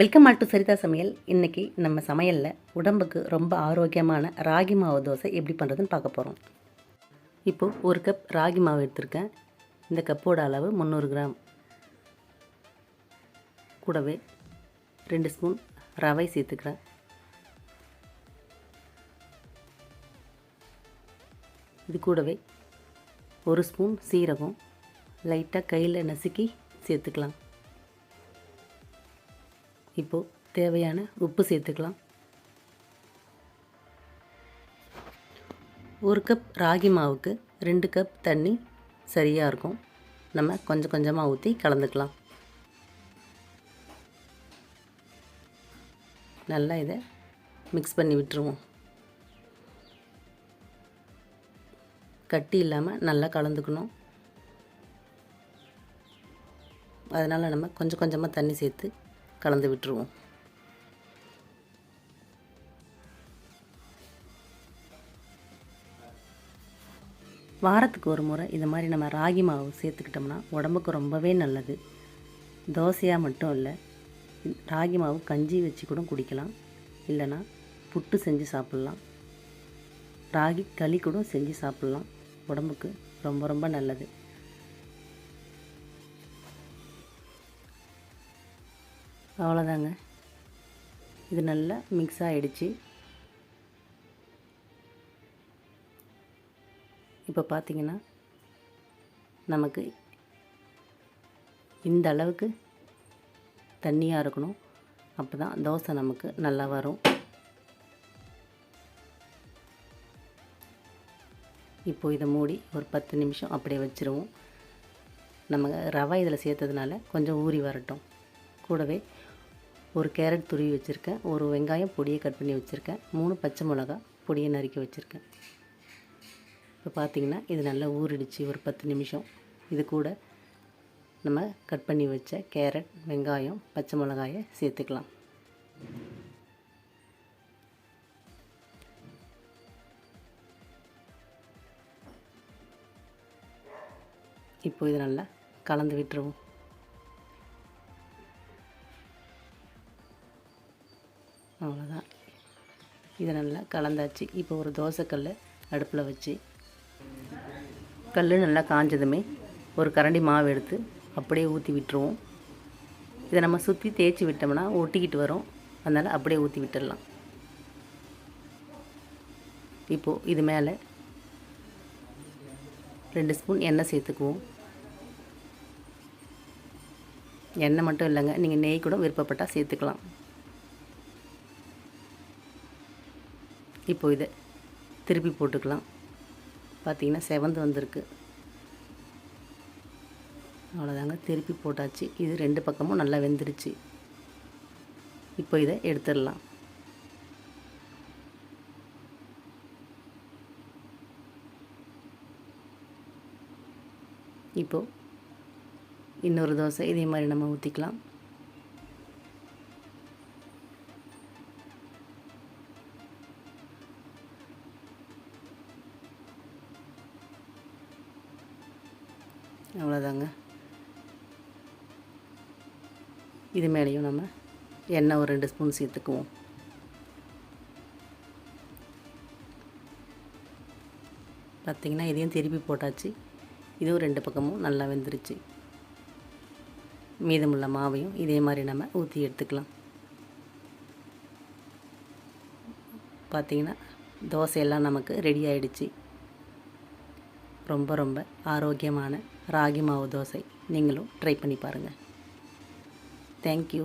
Welcome all to சரிதா சமையல். இன்றைக்கி நம்ம சமையலில் உடம்புக்கு ரொம்ப ஆரோக்கியமான ராகி மாவு தோசை எப்படி பண்ணுறதுன்னு பார்க்க போகிறோம். இப்போது ஒரு கப் ராகி மாவு எடுத்திருக்கேன். இந்த கப்போட அளவு 300 கிராம். கூடவே 2 ஸ்பூன் ரவை சேர்த்துக்கிறேன். இது கூடவே 1 ஸ்பூன் சீரகம் லைட்டாக கையில் நசுக்கி சேர்த்துக்கலாம். இப்போது தேவையான உப்பு சேர்த்துக்கலாம். 1 கப் ராகி மாவுக்கு 2 கப் தண்ணி சரியாக இருக்கும். நம்ம கொஞ்சம் கொஞ்சமாக ஊற்றி கலந்துக்கலாம். நல்லா இதை மிக்ஸ் பண்ணி விட்டுருவோம். கட்டி இல்லாமல் நல்லா கலந்துக்கணும். அதனால் நம்ம கொஞ்சம் கொஞ்சமாக தண்ணி சேர்த்து கலந்து விட்டுருவோம். வாரத்துக்கு ஒரு முறை இந்த மாதிரி நம்ம ராகி மாவு சேர்த்துக்கிட்டோம்னா உடம்புக்கு ரொம்பவே நல்லது. தோசையாக மட்டும் இல்லை, ராகி மாவு கஞ்சி வச்சு கூட குடிக்கலாம். இல்லைனா புட்டு செஞ்சு சாப்பிட்லாம். ராகி களி கூட செஞ்சு சாப்பிட்லாம். உடம்புக்கு ரொம்ப ரொம்ப நல்லது. அவ்வளோதாங்க. இது நல்லா மிக்ஸ் ஆகிடுச்சு. இப்போ பார்த்திங்கன்னா நமக்கு இந்த அளவுக்கு தண்ணியாக இருக்கணும். அப்போ தான் தோசை நமக்கு நல்லா வரும். இப்போது இதை மூடி ஒரு 10 நிமிஷம் அப்படியே வச்சுருவோம். நம்ம ரவை இதில் சேர்த்ததுனால கொஞ்சம் ஊறி வரட்டும். கூடவே ஒரு கேரட் துருவி வச்சுருக்கேன். ஒரு வெங்காயம் பொடியை கட் பண்ணி வச்சுருக்கேன். 3 பச்சை மிளகா பொடியை நறுக்கி வச்சுருக்கேன். இப்போ பார்த்திங்கன்னா இது நல்லா ஊறிடுச்சு. ஒரு 10 நிமிஷம். இது கூட நம்ம கட் பண்ணி வச்ச கேரட், வெங்காயம், பச்சை மிளகாயை சேர்த்துக்கலாம். இப்போ இது நல்லா கலந்து விட்டுருவோம். அவ்வளோதான். இதை நல்லா கலந்தாச்சு. இப்போ ஒரு தோசைக்கல் அடுப்பில் வச்சு கல் நல்லா காஞ்சதுமே ஒரு கரண்டி மாவு எடுத்து அப்படியே ஊற்றி விட்டுருவோம். இதை நம்ம சுற்றி தேய்ச்சி விட்டோம்னா ஒட்டிக்கிட்டு வரும். அதனால் அப்படியே ஊற்றி விட்டுடலாம். இப்போது இது மேலே 2 ஸ்பூன் எண்ணெய் சேர்த்துக்குவோம். எண்ணெய் மட்டும் இல்லைங்க, நீங்கள் நெய் கூட விருப்பப்பட்டால் சேர்த்துக்கலாம். இப்போது இதை திருப்பி போட்டுக்கலாம். பார்த்திங்கன்னா செவந்து வந்திருக்கு. அவ்வளோதாங்க, திருப்பி போட்டாச்சு. இது 2 பக்கமும் நல்லா வெந்துருச்சு. இப்போ இதை எடுத்துடலாம். இப்போது இன்னொரு தோசை இதே மாதிரி நம்ம ஊற்றிக்கலாம். அவ்வளோதாங்க. இது மேலேயும் நம்ம எண்ணெய் ஒரு 2 ஸ்பூன் சேர்த்துக்குவோம். பார்த்திங்கன்னா இதையும் திருப்பி போட்டாச்சு. இதுவும் 2 பக்கமும் நல்லா வெந்துருச்சு. மீதமுள்ள மாவையும் இதே மாதிரி நம்ம ஊற்றி எடுத்துக்கலாம். பார்த்திங்கன்னா தோசையெல்லாம் நமக்கு ரெடி ஆகிடுச்சு. ரொம்ப ரொம்ப ஆரோக்கியமான ராகி மாவு தோசை. நீங்களும் ட்ரை பண்ணி பாருங்கள். தேங்க்யூ.